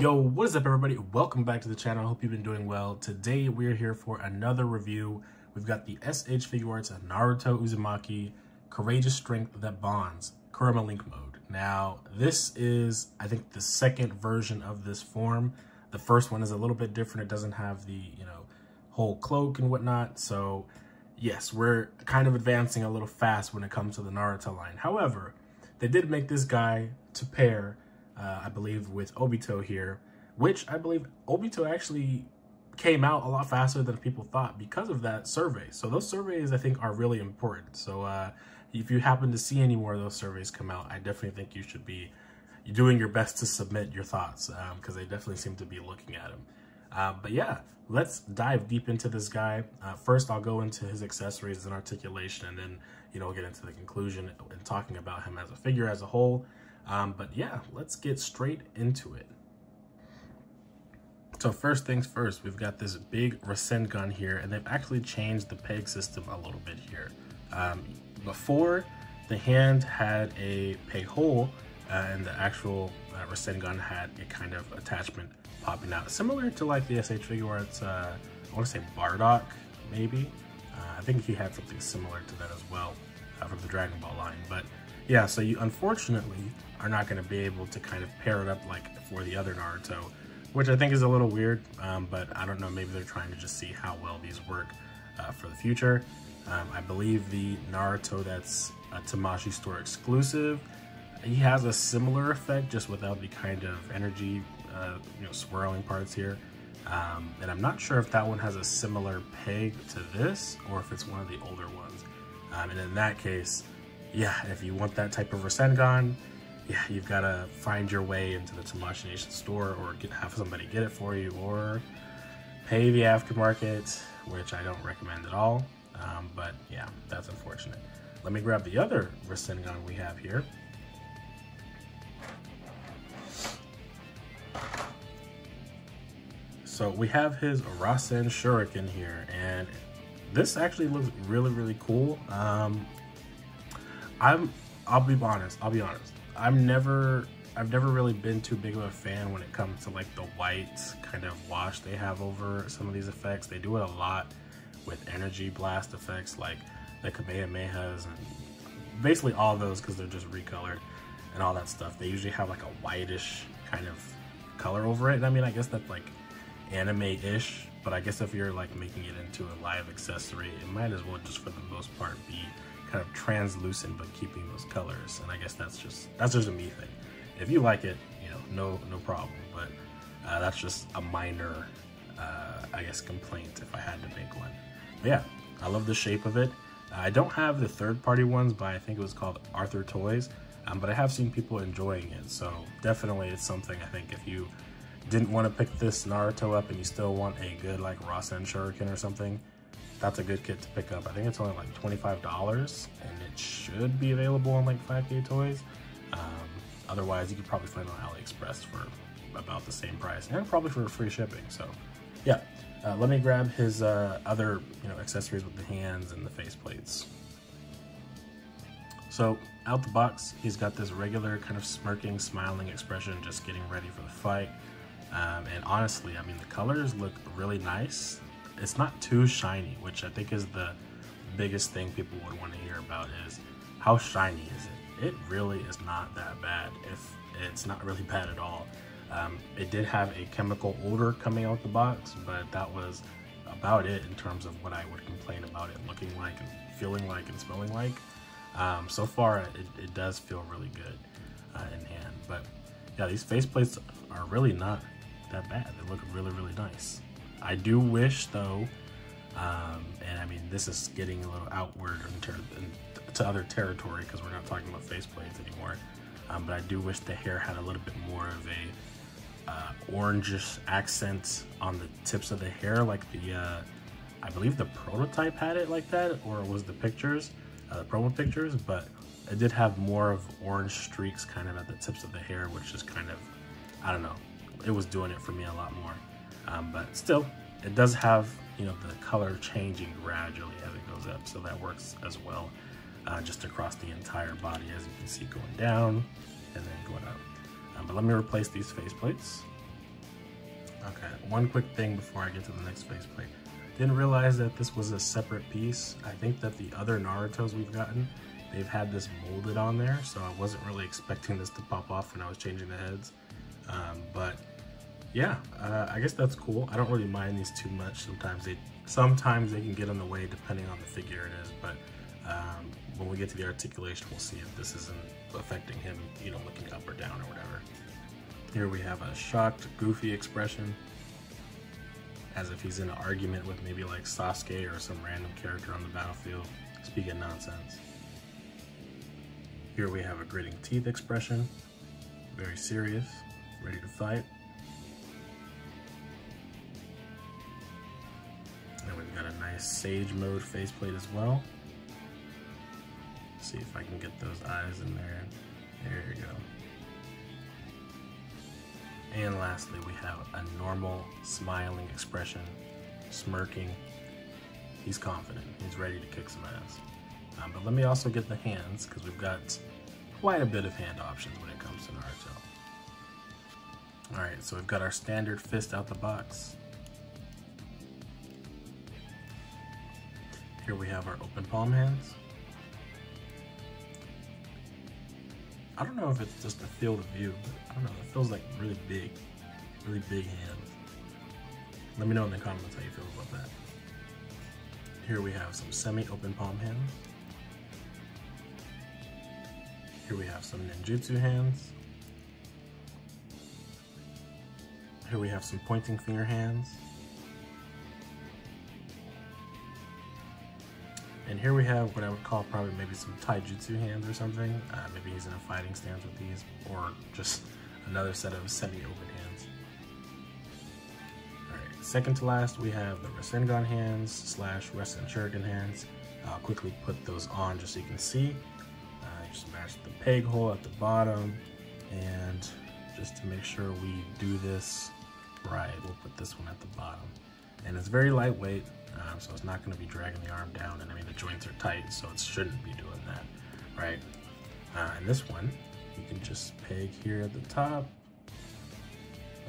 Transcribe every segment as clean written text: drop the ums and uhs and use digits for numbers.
Yo, what is up everybody? Welcome back to the channel. I hope you've been doing well. Today we're here for another review. We've got the SH Figuarts Naruto Uzamaki Courageous Strength That Bonds Kurama Link Mode. Now this is, I think, the second version of this form. The first one is a little bit different. It doesn't have the, whole cloak and whatnot. So yes, we're kind of advancing a little fast when it comes to the Naruto line. However, they did make this guy to pair I believe with Obito here, which I believe Obito actually came out a lot faster than people thought because of that survey. So those surveys I think are really important. So if you happen to see any more of those surveys come out, I definitely think you should be doing your best to submit your thoughts because they definitely seem to be looking at him. But yeah, let's dive deep into this guy. First, I'll go into his accessories and articulation, and then we'll get into the conclusion and talking about him as a figure as a whole. But yeah, let's get straight into it. So first things first, we've got this big Rasengan here, and they've actually changed the peg system a little bit here. Before, the hand had a peg hole, and the actual Rasengan had a kind of attachment popping out, similar to like the SH Figuarts, I want to say Bardock, maybe. I think he had something similar to that as well from the Dragon Ball line, but yeah, so you unfortunately are not going to be able to kind of pair it up like for the other Naruto, which I think is a little weird, but I don't know, maybe they're trying to just see how well these work for the future. I believe the Naruto that's a Tamashii store exclusive, he has a similar effect just without the kind of energy, swirling parts here. And I'm not sure if that one has a similar peg to this or if it's one of the older ones. And in that case, yeah, if you want that type of Rasengan, yeah, you've got to find your way into the Tamashii Nation store or have somebody get it for you or pay the aftermarket, which I don't recommend at all. But yeah, that's unfortunate. Let me grab the other Rasengan we have here. So we have his Rasen Shuriken here, and this actually looks really, really cool. I'll be honest. I've never really been too big of a fan when it comes to like the white kind of wash they have over some of these effects. They do it a lot with energy blast effects like the Kamehamehas and basically all those because they're just recolored and all that stuff. They usually have like a whitish kind of color over it. And I mean, I guess that's like anime-ish, but I guess if you're like making it into a live accessory, it might as well just for the most part be kind of translucent but keeping those colors. And I guess that's just a me thing. If you like it, no problem, but that's just a minor I guess complaint if I had to make one. But yeah, I love the shape of it. I don't have the third-party ones, but I think it was called Arthur Toys, but I have seen people enjoying it, so definitely it's something. I think if you didn't want to pick this Naruto up and you still want a good like Rasen Shuriken or something, that's a good kit to pick up. I think it's only like $25 and it should be available on like 5K Toys. Otherwise you could probably find it on AliExpress for about the same price and probably for free shipping. So yeah, let me grab his other accessories with the hands and the face plates. So out the box, he's got this regular kind of smirking, smiling expression, just getting ready for the fight. And honestly, I mean, the colors look really nice. It's not too shiny, which I think is the biggest thing people would want to hear about is how shiny is it? It really is not that bad. If it's not really bad at all. It did have a chemical odor coming out the box, but that was about it in terms of what I would complain about it looking like and feeling like and smelling like. So far, it does feel really good in hand. But yeah, these faceplates are really not that bad. They look really, really nice. I do wish though, and I mean this is getting a little outward to other territory because we're not talking about faceplates anymore, but I do wish the hair had a little bit more of a orangish accent on the tips of the hair, like the I believe the prototype had it like that, or it was the pictures, the promo pictures, but it did have more of orange streaks kind of at the tips of the hair, which is kind of, I don't know, it was doing it for me a lot more. But still, it does have, the color changing gradually as it goes up, so that works as well, just across the entire body, as you can see, going down and then going up. But let me replace these faceplates. Okay, one quick thing before I get to the next faceplate. Didn't realize that this was a separate piece. I think that the other Narutos we've gotten, they've had this molded on there, so I wasn't really expecting this to pop off when I was changing the heads. But yeah, I guess that's cool. I don't really mind these too much. Sometimes they can get in the way depending on the figure it is, but when we get to the articulation, we'll see if this isn't affecting him, you know, looking up or down or whatever. Here we have a shocked, goofy expression, as if he's in an argument with maybe like Sasuke or some random character on the battlefield, speaking nonsense. Here we have a gritting teeth expression, very serious, ready to fight. And we've got a nice Sage mode faceplate as well. See if I can get those eyes in there. There you go. And lastly, we have a normal smiling expression, smirking. He's confident, he's ready to kick some ass. But let me also get the hands, because we've got quite a bit of hand options when it comes to Naruto. All right, so we've got our standard fist out the box. Here we have our open palm hands. I don't know if it's just a field of view, but I don't know, it feels like really big hands. Let me know in the comments how you feel about that. Here we have some semi-open palm hands. Here we have some ninjutsu hands. Here we have some pointing finger hands. And here we have what I would call probably maybe some taijutsu hands or something. Maybe he's in a fighting stance with these, or just another set of semi-open hands. All right, second to last, we have the Rasengan hands / Rasen Shuriken hands. I'll quickly put those on just so you can see. Just match the peg hole at the bottom, and just to make sure we do this right, we'll put this one at the bottom. And it's very lightweight, so it's not going to be dragging the arm down, and I mean the joints are tight, so it shouldn't be doing that, right? And this one, you can just peg here at the top,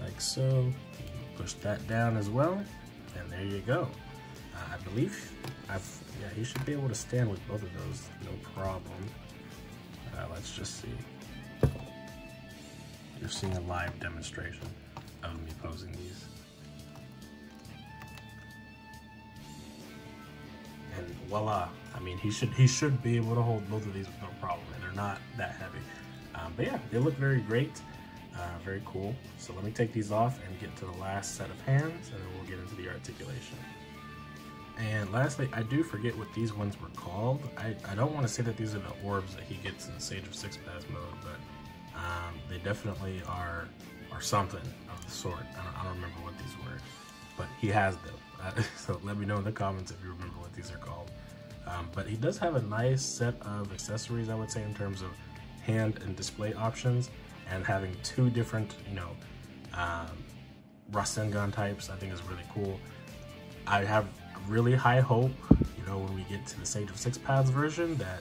like so. You can push that down as well, and there you go. I believe yeah, he should be able to stand with both of those, no problem. Let's just see. You're seeing a live demonstration of me posing these. And voila, I mean, he should be able to hold both of these with no problem, and they're not that heavy. But yeah, they look very great, very cool. So let me take these off and get to the last set of hands, and then we'll get into the articulation. And lastly, I do forget what these ones were called. I don't want to say that these are the orbs that he gets in Sage of Six Paths mode, but they definitely are something of the sort. I don't remember what these were, but he has them. So let me know in the comments if you remember what these are called. But he does have a nice set of accessories, I would say, in terms of hand and display options, and having two different, you know, Rasengan types, I think is really cool. I have really high hope, you know, when we get to the Sage of Six Paths version, that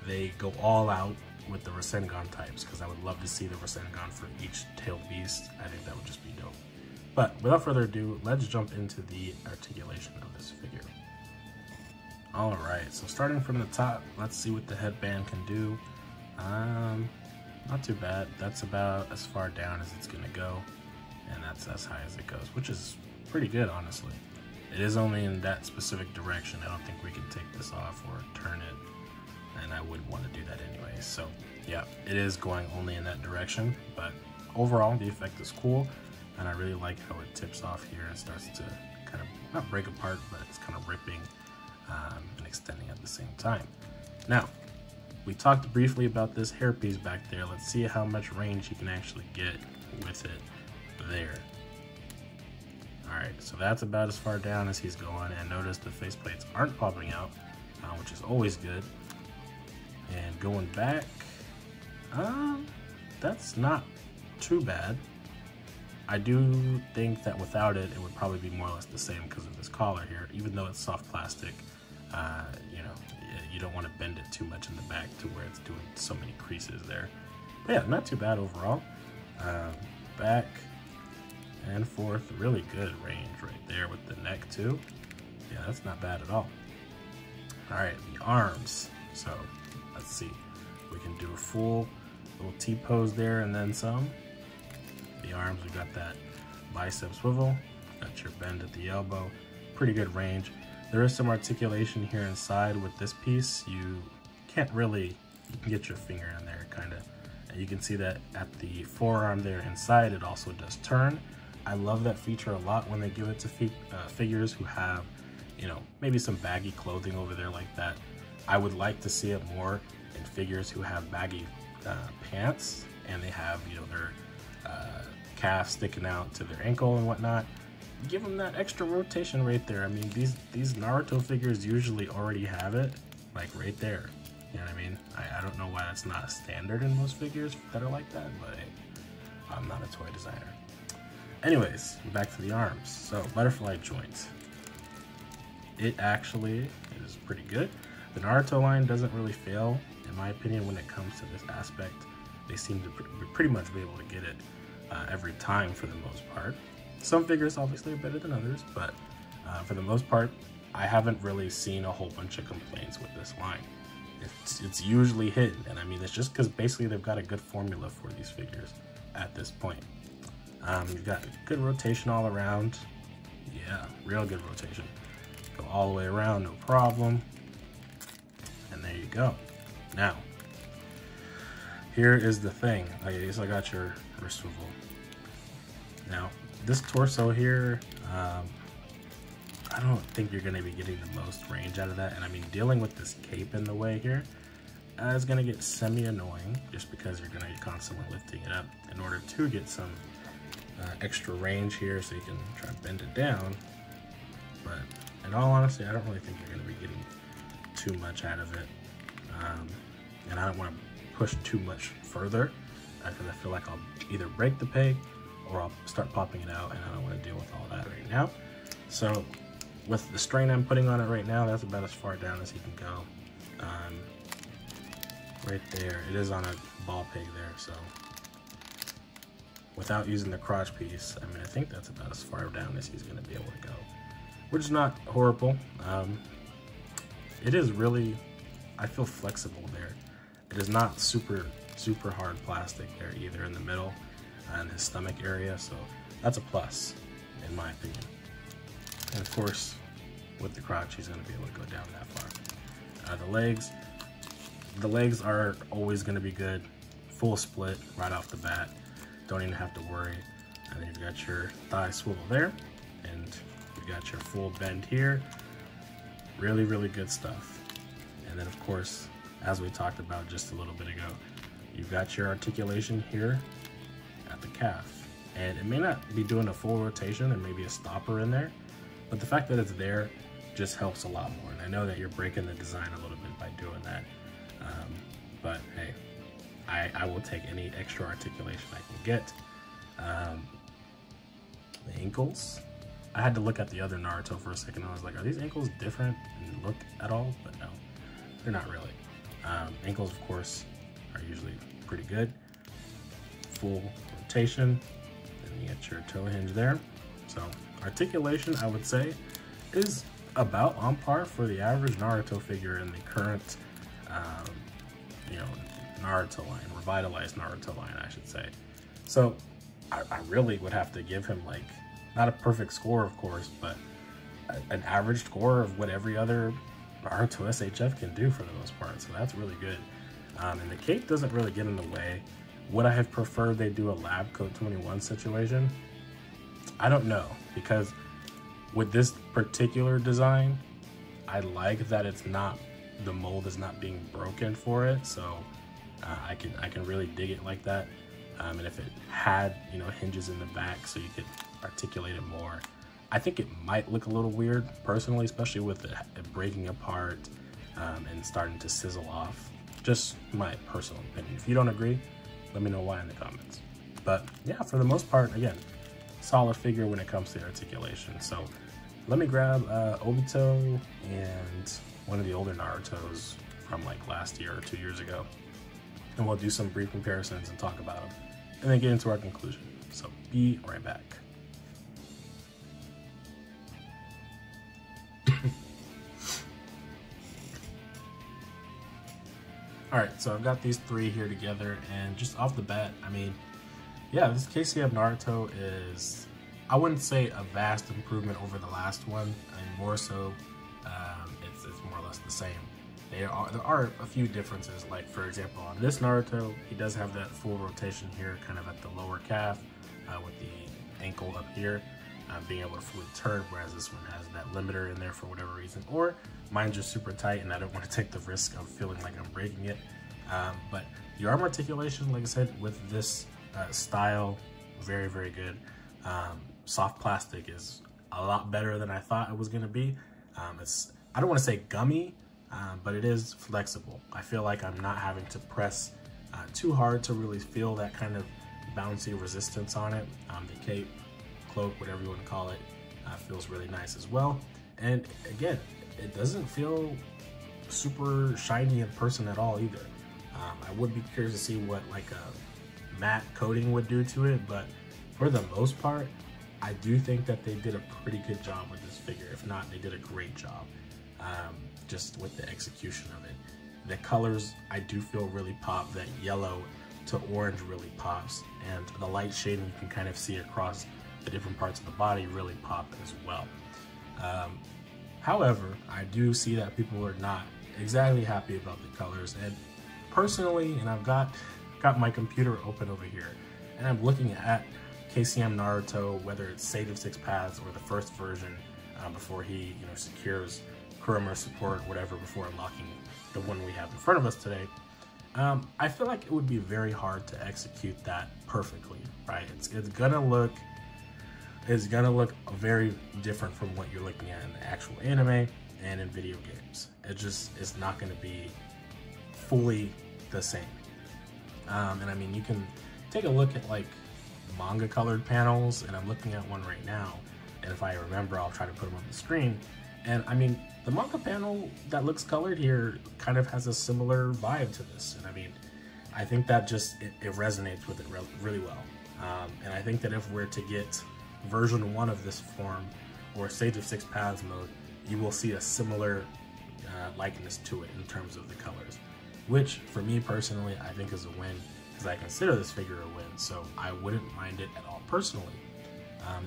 they go all out with the Rasengan types, because I would love to see the Rasengan for each tailed beast. I think that would just be dope. But without further ado, let's jump into the articulation of this figure. All right, so starting from the top, let's see what the headband can do. Not too bad. That's about as far down as it's gonna go, and that's as high as it goes, which is pretty good, honestly. It is only in that specific direction. I don't think we can take this off or turn it, and I wouldn't want to do that anyway. So yeah, it is going only in that direction, but overall the effect is cool, and I really like how it tips off here and starts to kind of not break apart, but it's kind of ripping and extending at the same time. Now, we talked briefly about this hairpiece back there. Let's see how much range you can actually get with it there. All right, so that's about as far down as he's going, and notice the faceplates aren't popping out, which is always good. And going back, that's not too bad. I do think that without it, it would probably be more or less the same because of this collar here. Even though it's soft plastic, you know, you don't want to bend it too much in the back to where it's doing so many creases there. But yeah, not too bad overall. Back, and fourth. Really good range right there with the neck too. Yeah, that's not bad at all. All right, the arms. So let's see. We can do a full little T-pose there and then some. The arms, we got that bicep swivel. Got your bend at the elbow. Pretty good range. There is some articulation here inside with this piece. You can't really, you can get your finger in there kind of. And you can see that at the forearm there inside, it also does turn. I love that feature a lot when they give it to figures who have, you know, maybe some baggy clothing over there like that. I would like to see it more in figures who have baggy pants and they have, you know, their calf sticking out to their ankle and whatnot. Give them that extra rotation right there. I mean, these Naruto figures usually already have it, like right there. You know what I mean? I don't know why that's not standard in most figures that are like that, but hey, I'm not a toy designer. Anyways, back to the arms. So, butterfly joint. It actually is pretty good. The Naruto line doesn't really fail, in my opinion, when it comes to this aspect. They seem to pretty much be able to get it every time for the most part. Some figures obviously are better than others, but for the most part, I haven't really seen a whole bunch of complaints with this line. It's usually hidden, and I mean, it's just because basically they've got a good formula for these figures at this point. You've got good rotation all around. Yeah, real good rotation. Go all the way around, no problem. And there you go. Now, here is the thing. Okay, so I got your wrist swivel. Now, this torso here, I don't think you're gonna be getting the most range out of that. And I mean, dealing with this cape in the way here is gonna get semi-annoying just because you're gonna be constantly lifting it up in order to get some extra range here so you can try to bend it down. But in all honesty, I don't really think you're gonna be getting too much out of it. And I don't wanna push too much further because I feel like I'll either break the peg or I'll start popping it out, and I don't want to deal with all that right now. So with the strain I'm putting on it right now, that's about as far down as you can go. Right there, it is on a ball peg there, so without using the crotch piece, I mean, I think that's about as far down as he's going to be able to go, which is not horrible. It is really, I feel flexible there. It is not super hard plastic there either in the middle and his stomach area, so that's a plus in my opinion. And of course, with the crotch, he's going to be able to go down that far. The legs are always going to be good, full split right off the bat. Don't even have to worry. And then you've got your thigh swivel there, and you've got your full bend here. Really good stuff. And then of course, as we talked about just a little bit ago, you've got your articulation here at the calf. And it may not be doing a full rotation, there may be a stopper in there, but the fact that it's there just helps a lot more. And I know that you're breaking the design a little bit by doing that. But hey, I will take any extra articulation I can get. The ankles, I had to look at the other Naruto for a second. I was like, are these ankles different in look at all? But no, they're not really. Ankles, of course, are usually pretty good. Full rotation, then you get your toe hinge there. So articulation, I would say, is about on par for the average Naruto figure in the current, you know, Naruto line, revitalized Naruto line, I should say. So I really would have to give him, like, not a perfect score, of course, but an average score of what every other Naruto SHF can do for the most part. So that's really good. And the cape doesn't really get in the way. Would I have preferred they do a Lab Coat 21 situation? I don't know, because with this particular design, I like that it's not, the mold is not being broken for it, so I can really dig it like that. And if it had, you know, hinges in the back so you could articulate it more, I think it might look a little weird personally, especially with it breaking apart and starting to sizzle off. Just my personal opinion. If you don't agree, let me know why in the comments. But yeah, for the most part, again, solid figure when it comes to articulation. So let me grab Obito and one of the older Narutos from like last year or 2 years ago, and we'll do some brief comparisons and talk about them, and then get into our conclusion. So be right back. All right, so I've got these three here together, and just off the bat, I mean, yeah, this KCM Naruto is, I wouldn't say a vast improvement over the last one, and more so, it's more or less the same. There are a few differences, like for example, on this Naruto, he does have that full rotation here, kind of at the lower calf, with the ankle up here, being able to fully turn, whereas this one has that limiter in there for whatever reason, or mine's just super tight and I don't want to take the risk of feeling like I'm breaking it. But the arm articulation, like I said, with this style, very, very good. Soft plastic is a lot better than I thought it was going to be. I don't want to say gummy, but it is flexible. I feel like I'm not having to press too hard to really feel that kind of bouncy resistance on it. The cape, cloak, whatever you want to call it, feels really nice as well. And again, it doesn't feel super shiny in person at all either. I would be curious to see what like a matte coating would do to it, but for the most part, I do think that they did a pretty good job with this figure. If not, they did a great job just with the execution of it. The colors, I do feel really pop. That yellow to orange really pops, and the light shading you can kind of see across the different parts of the body really pop as well. However, I do see that people are not exactly happy about the colors, and personally, and I've got my computer open over here, and I'm looking at KCM Naruto, whether it's Sage of Six Paths or the first version, before he secures Kurama support, whatever, before unlocking the one we have in front of us today. I feel like it would be very hard to execute that perfectly, right? It's gonna look very different from what you're looking at in the actual anime and in video games. It's not gonna be fully the same. And I mean, you can take a look at like manga colored panels, and I'm looking at one right now, and if I remember, I'll try to put them on the screen. And I mean, the manga panel that looks colored here kind of has a similar vibe to this. And I mean, I think that just, it resonates with it really well. And I think that if we're to get version 1 of this form, or Sage of Six Paths mode, you will see a similar likeness to it in terms of the colors, which for me personally, I think is a win, because I consider this figure a win, so I wouldn't mind it at all personally.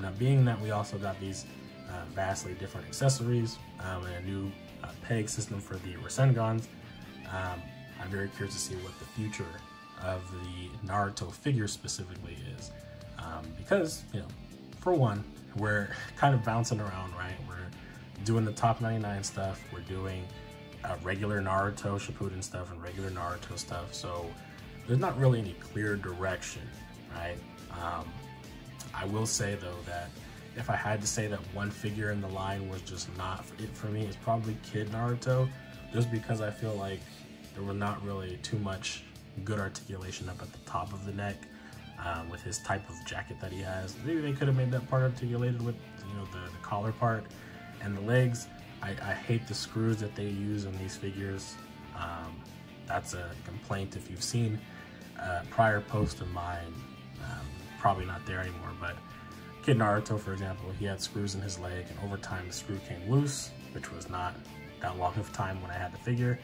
Now, being that we also got these vastly different accessories and a new peg system for the Rasengans, I'm very curious to see what the future of the Naruto figure specifically is, because, for one, we're kind of bouncing around, right? We're doing the top 99 stuff, we're doing regular Naruto Shippuden stuff and regular Naruto stuff, so there's not really any clear direction, right? I will say though that if I had to say that one figure in the line was just not it for me, it's probably Kid Naruto, just because I feel like there was not really too much good articulation up at the top of the neck with his type of jacket that he has. Maybe they could have made that part articulated with the collar part and the legs. I hate the screws that they use in these figures. That's a complaint. If you've seen a prior post of mine, probably not there anymore, but Kid Naruto, for example, he had screws in his leg, and over time the screw came loose, which was not that long of time when I had the figure,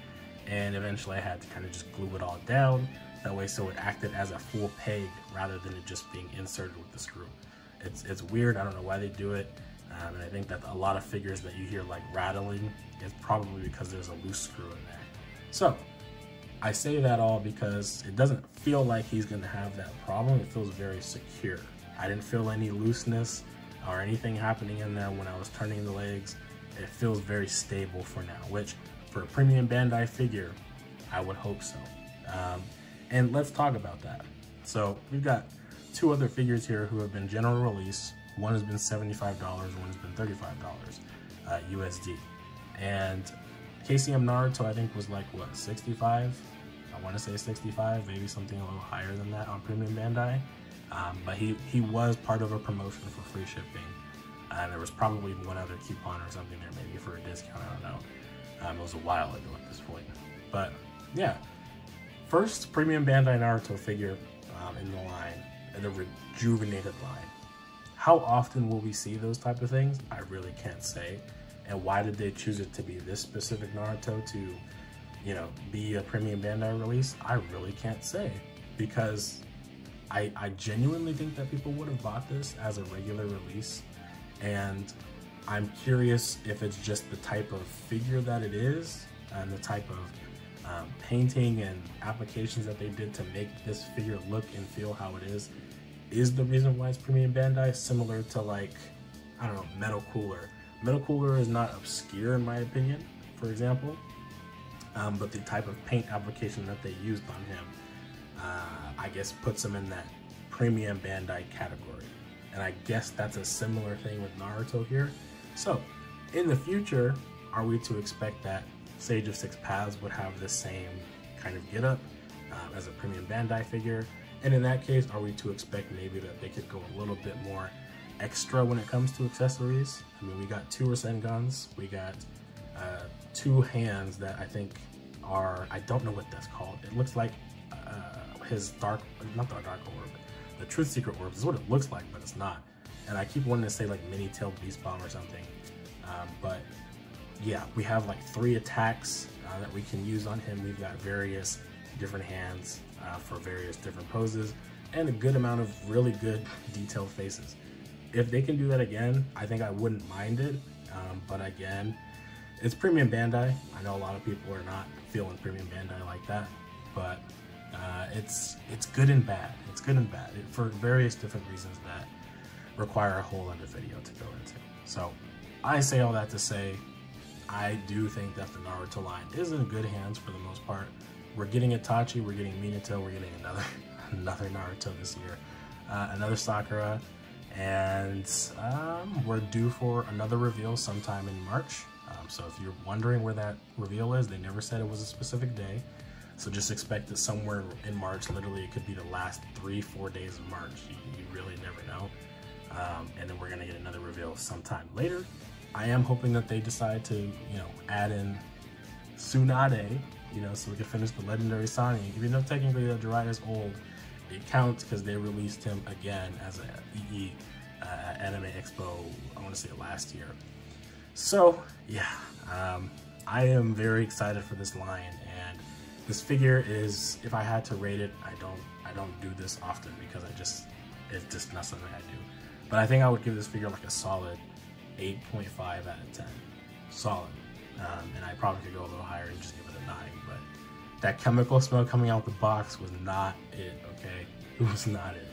and eventually I had to kind of just glue it all down that way, so it acted as a full peg rather than it just being inserted with the screw. It's weird. I don't know why they do it, and I think that a lot of figures that you hear like rattling is probably because there's a loose screw in there. So I say that all because it doesn't feel like he's going to have that problem. It feels very secure. I didn't feel any looseness or anything happening in there when I was turning the legs. It feels very stable for now, which for a premium Bandai figure, I would hope so. And let's talk about that. So we've got two other figures here who have been general release. One has been $75, one has been $35 USD. And KCM Naruto, I think, was like, what, 65? I want to say 65, maybe something a little higher than that on Premium Bandai. But he was part of a promotion for free shipping. And there was probably one other coupon or something there, maybe for a discount, I don't know. It was a while ago at this point. But yeah, first Premium Bandai Naruto figure in the line, the rejuvenated line. How often will we see those type of things? I really can't say. And why did they choose it to be this specific Naruto to, you know, be a premium Bandai release, I really can't say, because I genuinely think that people would have bought this as a regular release, and I'm curious if it's just the type of figure that it is and the type of painting and applications that they did to make this figure look and feel how it is the reason why it's premium Bandai, similar to, like, I don't know, Metal Cooler. Metal Cooler is not obscure in my opinion, for example, but the type of paint application that they used on him, I guess puts him in that premium Bandai category. And I guess that's a similar thing with Naruto here. So in the future, are we to expect that Sage of Six Paths would have the same kind of getup as a premium Bandai figure? And in that case, are we to expect maybe that they could go a little bit more extra when it comes to accessories? I mean, we got two Rasengans, we got two hands that I think are, I don't know what that's called. It looks like his not the dark orb, the Truth Secret orb is what it looks like, but it's not. And I keep wanting to say like mini-tailed beast bomb or something. But yeah, we have like 3 attacks that we can use on him. We've got various different hands for various different poses, and a good amount of really good detailed faces. If they can do that again, I think I wouldn't mind it. But again, it's premium Bandai. I know a lot of people are not feeling premium Bandai like that, but it's good and bad. It's good and bad for various different reasons that require a whole other video to go into. So I say all that to say, I do think that the Naruto line is in good hands for the most part. We're getting Itachi, we're getting Minato, we're getting another Naruto this year, another Sakura, and we're due for another reveal sometime in March. So if you're wondering where that reveal is, they never said it was a specific day. So just expect it somewhere in March. Literally, it could be the last 3-4 days of March. You really never know. And then we're gonna get another reveal sometime later. I am hoping that they decide to, you know, add in Tsunade, you know, so we can finish the legendary Sani. Even though technically that Jiraiya is old, it counts because they released him again as a EE Anime Expo, I want to say last year. So yeah, I am very excited for this line, and this figure is, if I had to rate it, I don't do this often because it's just not something I do. But I think I would give this figure like a solid 8.5 out of 10. Solid. And I probably could go a little higher and just give it a 9, but that chemical smell coming out the box was not it, okay? It was not it.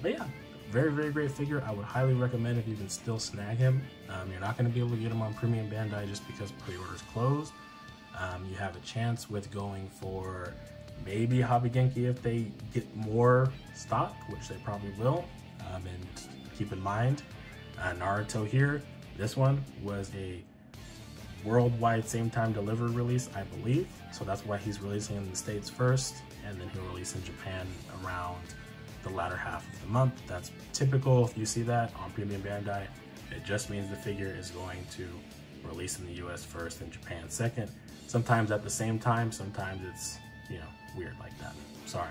But yeah, very, very great figure. I would highly recommend if you can still snag him. You're not going to be able to get him on Premium Bandai just because pre-orders closed. You have a chance with going for maybe Hobby Genki if they get more stock, which they probably will. And keep in mind, Naruto here, this one was a worldwide same time delivery release, I believe. So that's why he's releasing in the States first, and then he'll release in Japan around the latter half of the month. That's typical. If you see that on Premium Bandai, it just means the figure is going to release in the US first and Japan second. Sometimes at the same time, sometimes it's, you know, weird like that. Sorry.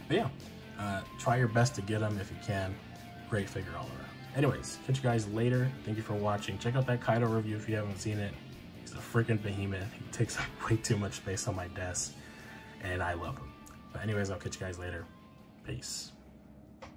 But yeah, try your best to get them if you can. Great figure all around. Anyways, catch you guys later. Thank you for watching. Check out that Kaido review if you haven't seen it. He's a freaking behemoth. He takes up way too much space on my desk, and I love him. But anyways, I'll catch you guys later. Peace.